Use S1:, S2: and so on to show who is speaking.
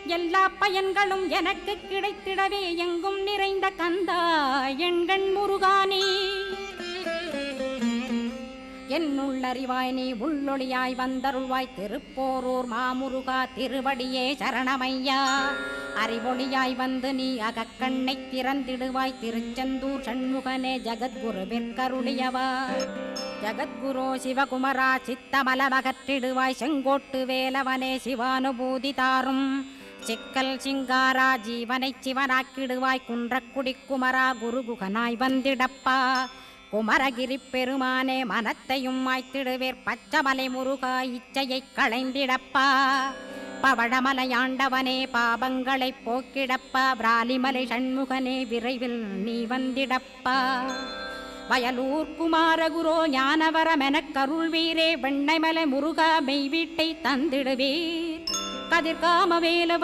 S1: எல்லா பயன்களும் எனக்கு கிடைத்திடவே எங்கும் நிறைந்த கந்தா எண்கண் முருகானே. என்னுள்ளறிவாய் நீ உள்ளொளியாய் வந்தருள்வாய் திருப்போரூர் மாமுருகா திருவடியே சரணமையா. அறிவொளியாய் வந்து நீ அகக்கண்ணை திறந்திடுவாய் திருச்செந்தூர் சண்முகனே ஜகத்குருவிற்கருளியவா. ஜகத்குரோ சிவகுமரா சித்தமலமகற்றிடுவாய் செங்கோட்டு வேலவனே சிவானுபூதி தாரும். சிக்கல் சிங்காரா ஜீவனை சிவனாக்கிடுவாய் குன்றக்குடி குமரா குருகுகனாய் வந்திடப்பா. குமரகிரி பெருமானே மனத்தையும் மாய்த்திடுவேர் பச்சமலை முருகா இச்சையை களைந்திடப்பா. பவழமலையாண்டவனே பாபங்களை போக்கிடப்பா. பிராலிமலை சண்முகனே விரைவில் நீ வந்திடப்பா. வயலூர் குமாரகுரோ ஞானவரமெனக் கருள்வீரே வெண்ணைமலை முருகா மெய் வீட்டை தந்திடுவீர். கதிர்காம வேலவ